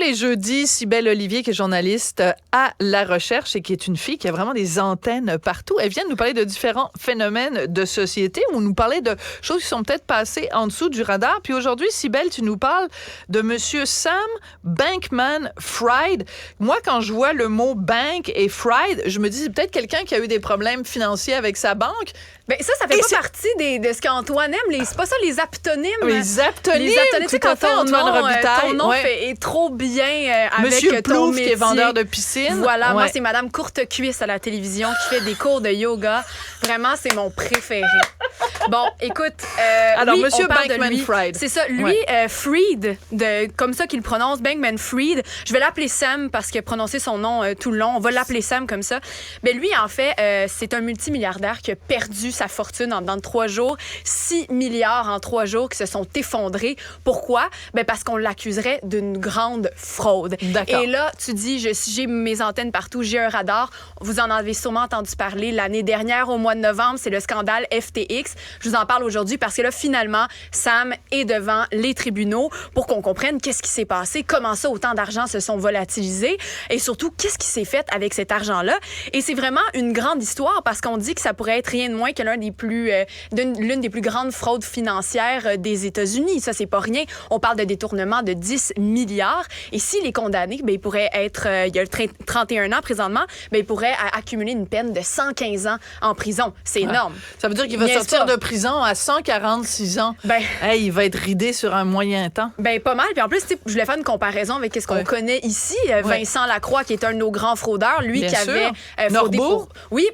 les jeudis, Cybèle Olivier, qui est journaliste à La Recherche et qui est une fille qui a vraiment des antennes partout. Elle vient de nous parler de différents phénomènes de société ou nous parler de choses qui sont peut-être passées en dessous du radar. Puis aujourd'hui, Cybèle, tu nous parles de Monsieur Sam Bankman-Fried. Moi, quand je vois le mot bank et Fried, je me dis c'est peut-être quelqu'un qui a eu des problèmes financiers avec sa banque. Ben ça fait pas partie de ce qu'Antoine aime. C'est pas ça, les aptonymes. Les aptonymes, c'est quand ton nom ouais. est trop bien avec Monsieur ton Plouf, métier. qui est vendeur de piscine. Voilà, ouais. Moi, c'est Madame Courte-Cuisse à la télévision qui fait des cours de yoga. Vraiment, c'est mon préféré. Bon, écoute, alors, oui, Monsieur Bankman-Fried. C'est ça, lui, ouais. Fried, comme ça qu'il le prononce, Bankman-Fried. Je vais l'appeler Sam parce qu'il a prononcé son nom tout le long. On va l'appeler Sam comme ça. Mais lui, en fait, c'est un multimilliardaire qui a perdu sa fortune en dedans de 3 jours. 6 milliards en 3 jours qui se sont effondrés. Pourquoi? Ben parce qu'on l'accuserait d'une grande fraude. D'accord. Et là, tu dis, j'ai mes antennes partout, j'ai un radar. Vous en avez sûrement entendu parler l'année dernière, au mois de novembre, c'est le scandale FTX. Je vous en parle aujourd'hui parce que là, finalement, Sam est devant les tribunaux pour qu'on comprenne qu'est-ce qui s'est passé, comment ça, autant d'argent se sont volatilisés et surtout, qu'est-ce qui s'est fait avec cet argent-là. Et c'est vraiment une grande histoire parce qu'on dit que ça pourrait être rien de moins que l'une des plus grandes fraudes financières des États-Unis. Ça, c'est pas rien. On parle de détournement de 10 milliards. Et s'il est condamné, ben, il pourrait être, il y a 31 ans présentement, ben, il pourrait accumuler une peine de 115 ans en prison. C'est énorme. Ça veut dire qu'il va sortir de prison à 146 ans. Ben, il va être ridé sur un moyen temps. Ben, pas mal. Puis en plus, je voulais faire une comparaison avec ce qu'on connaît ici. Vincent Lacroix, qui est un de nos grands fraudeurs, lui Bien qui sûr. avait fraudé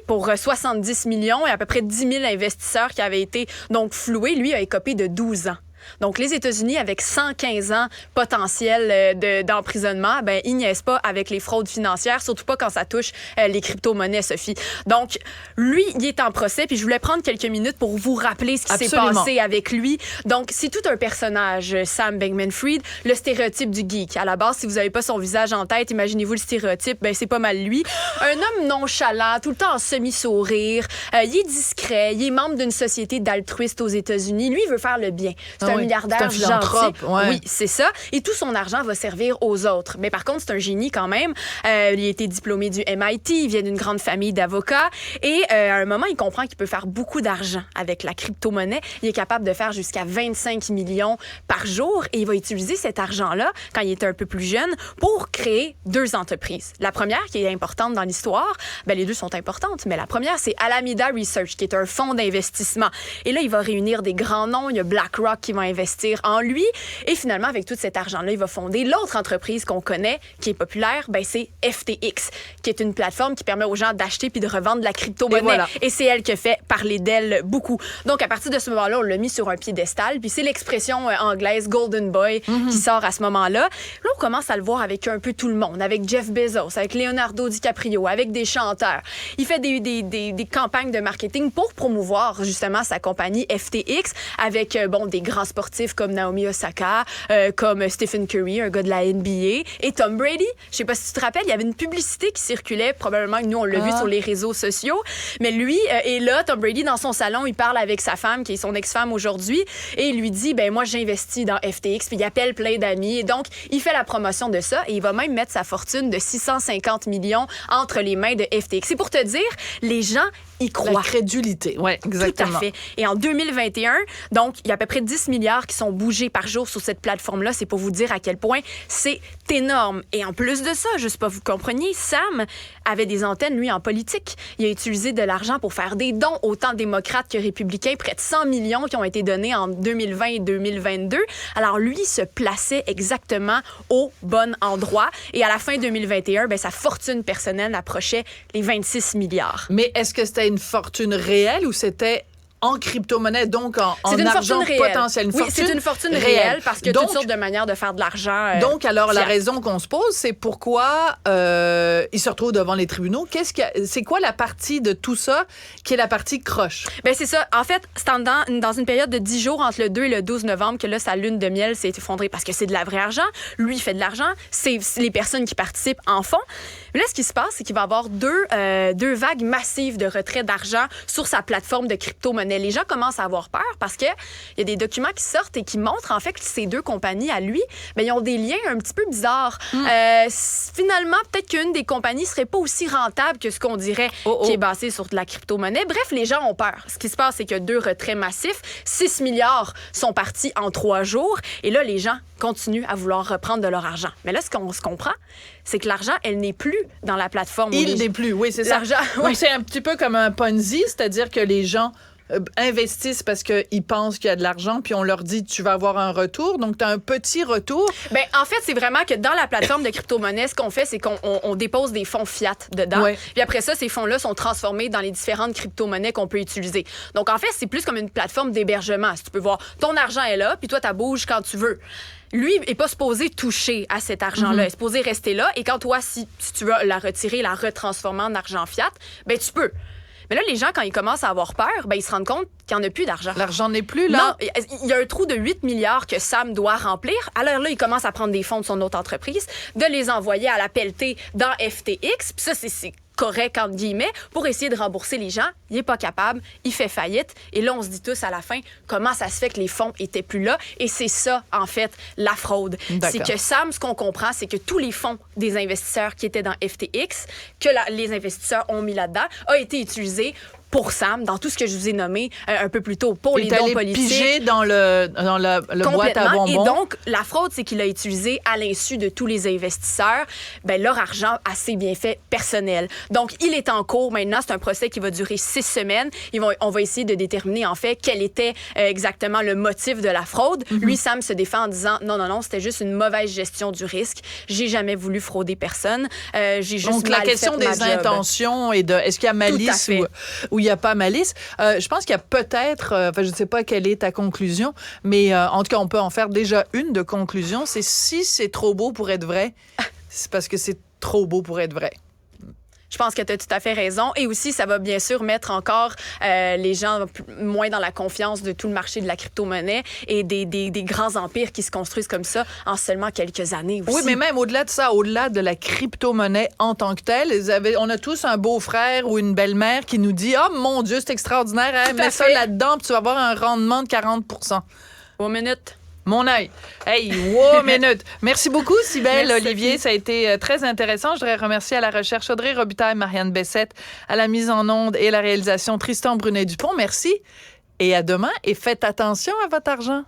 pour 70 millions et à peu près 10 000 investisseurs qui avaient été donc floués. Lui a écopé de 12 ans. Donc, les États-Unis, avec 115 ans potentiel d'emprisonnement, ben, ils niaisent pas avec les fraudes financières, surtout pas quand ça touche les crypto-monnaies, Sophie. Donc, lui, il est en procès, puis je voulais prendre quelques minutes pour vous rappeler ce qui s'est passé avec lui. Donc, c'est tout un personnage, Sam Bankman-Fried, le stéréotype du geek. À la base, si vous avez pas son visage en tête, imaginez-vous le stéréotype, ben, c'est pas mal lui. Un homme nonchalant, tout le temps en semi-sourire, il est discret, il est membre d'une société d'altruistes aux États-Unis. Lui, il veut faire le bien. C'est un milliardaire gentil. Ouais. Oui, c'est ça. Et tout son argent va servir aux autres. Mais par contre, c'est un génie quand même. Il a été diplômé du MIT. Il vient d'une grande famille d'avocats. Et à un moment, il comprend qu'il peut faire beaucoup d'argent avec la crypto-monnaie. Il est capable de faire jusqu'à 25 millions par jour. Et il va utiliser cet argent-là, quand il était un peu plus jeune, pour créer 2 entreprises. La première, qui est importante dans l'histoire, ben, les deux sont importantes, mais la première, c'est Alameda Research, qui est un fonds d'investissement. Et là, il va réunir des grands noms. Il y a BlackRock qui va investir en lui. Et finalement, avec tout cet argent-là, il va fonder l'autre entreprise qu'on connaît, qui est populaire, ben, c'est FTX, qui est une plateforme qui permet aux gens d'acheter puis de revendre de la crypto-monnaie. Et c'est elle qui a fait parler d'elle beaucoup. Donc, à partir de ce moment-là, on l'a mis sur un piédestal. Puis c'est l'expression anglaise Golden Boy qui sort à ce moment-là. Là, on commence à le voir avec un peu tout le monde, avec Jeff Bezos, avec Leonardo DiCaprio, avec des chanteurs. Il fait des campagnes de marketing pour promouvoir justement sa compagnie FTX avec des grands sportifs comme Naomi Osaka, comme Stephen Curry, un gars de la NBA, et Tom Brady. Je sais pas si tu te rappelles, il y avait une publicité qui circulait, probablement que nous, on l'a vu sur les réseaux sociaux, mais lui est là, Tom Brady, dans son salon, il parle avec sa femme, qui est son ex-femme aujourd'hui, et il lui dit, ben moi, j'investis dans FTX, puis il appelle plein d'amis, et donc, il fait la promotion de ça, et il va même mettre sa fortune de 650 millions entre les mains de FTX. C'est pour te dire, les gens y croient. La crédulité, oui, exactement. Tout à fait. Et en 2021, donc, il y a à peu près 10 milliards qui sont bougés par jour sur cette plateforme-là. C'est pour vous dire à quel point c'est énorme. Et en plus de ça, juste pas vous compreniez, Sam avait des antennes, lui, en politique. Il a utilisé de l'argent pour faire des dons, autant démocrates que républicains, près de 100 millions qui ont été donnés en 2020 et 2022. Alors, lui se plaçait exactement au bon endroit. Et à la fin 2021, ben, sa fortune personnelle approchait les 26 milliards. Mais est-ce que c'était une fortune réelle ou c'était en crypto-monnaie, donc en argent potentiel? Oui, c'est une fortune réelle parce qu'il y a toutes sortes de manières de faire de l'argent. Donc, alors, la raison qu'on se pose, c'est pourquoi il se retrouve devant les tribunaux. C'est quoi la partie de tout ça qui est la partie croche? Ben c'est ça. En fait, c'est dans une période de 10 jours entre le 2 et le 12 novembre que là, sa lune de miel s'est effondrée parce que c'est de la vraie argent. Lui, il fait de l'argent. C'est les personnes qui participent en font. Mais là, ce qui se passe, c'est qu'il va y avoir deux vagues massives de retrait d'argent sur sa plateforme de crypto-monnaie crypto-monnaie. Les gens commencent à avoir peur parce qu'il y a des documents qui sortent et qui montrent en fait que ces deux compagnies à lui, ils ont des liens un petit peu bizarres. Finalement, peut-être qu'une des compagnies serait pas aussi rentable que ce qu'on dirait qui est basé sur de la crypto-monnaie. Bref, les gens ont peur. Ce qui se passe, c'est qu'il y a 2 retraits massifs. 6 milliards sont partis en 3 jours. Et là, les gens continuent à vouloir reprendre de leur argent. Mais là, ce qu'on se comprend, c'est que l'argent, elle n'est plus dans la plateforme. Il n'est plus, oui, c'est ça. Donc, c'est un petit peu comme un Ponzi, c'est-à-dire que les gens investissent parce qu'ils pensent qu'il y a de l'argent, puis on leur dit tu vas avoir un retour. Donc, tu as un petit retour. Bien, en fait, c'est vraiment que dans la plateforme de crypto-monnaie, ce qu'on fait, c'est qu'on dépose des fonds fiat dedans. Ouais. Puis après ça, ces fonds-là sont transformés dans les différentes crypto-monnaies qu'on peut utiliser. Donc, en fait, c'est plus comme une plateforme d'hébergement. Si tu peux voir, ton argent est là, puis toi, tu bouges quand tu veux. Lui n'est pas supposé toucher à cet argent-là. Il est supposé rester là. Et quand toi, si tu veux la retirer, la retransformer en argent fiat, ben tu peux. Mais là, les gens, quand ils commencent à avoir peur, ils se rendent compte qu'il n'y en a plus d'argent. L'argent n'est plus là. Non, il y a un trou de 8 milliards que Sam doit remplir. Alors là, il commence à prendre des fonds de son autre entreprise, de les envoyer à la pelletée dans FTX. Puis ça, c'est correct, entre guillemets, pour essayer de rembourser les gens. Il n'est pas capable, il fait faillite. Et là, on se dit tous à la fin, comment ça se fait que les fonds étaient plus là? Et c'est ça, en fait, la fraude. C'est que Sam, ce qu'on comprend, c'est que tous les fonds des investisseurs qui étaient dans FTX, que les investisseurs ont mis là-dedans, a été utilisé pour Sam, dans tout ce que je vous ai nommé un peu plus tôt, pour les dons politiques. Piger dans le boîte à bonbons. Et donc, la fraude, c'est qu'il a utilisé, à l'insu de tous les investisseurs, leur argent à ses bienfaits personnels. Donc, il est en cours maintenant. C'est un procès qui va durer 6 semaines. On va essayer de déterminer, en fait, quel était exactement le motif de la fraude. Lui, Sam se défend en disant, non, c'était juste une mauvaise gestion du risque. J'ai jamais voulu frauder personne. J'ai juste donc, la question des intentions et de est-ce qu'il y a malice ou il n'y a pas malice. Je pense qu'il y a peut-être, je ne sais pas quelle est ta conclusion, mais en tout cas, on peut en faire déjà une de conclusion. C'est si c'est trop beau pour être vrai, c'est parce que c'est trop beau pour être vrai. Je pense que tu as tout à fait raison. Et aussi, ça va bien sûr mettre encore les gens moins dans la confiance de tout le marché de la crypto-monnaie et des grands empires qui se construisent comme ça en seulement quelques années aussi. Oui, mais même au-delà de ça, au-delà de la crypto-monnaie en tant que telle, on a tous un beau-frère ou une belle-mère qui nous dit « Ah, mon Dieu, c'est extraordinaire, hein, mets ça là-dedans, puis tu vas avoir un rendement de 40 ». 1 minute. Mon œil. Hey, wow, minute. Merci beaucoup, Cybèle, Olivier. Ça a été très intéressant. Je voudrais remercier à la recherche Audrey Robitaille, Marianne Bessette, à la mise en onde et la réalisation Tristan Brunet-Dupont. Merci. Et à demain. Et faites attention à votre argent.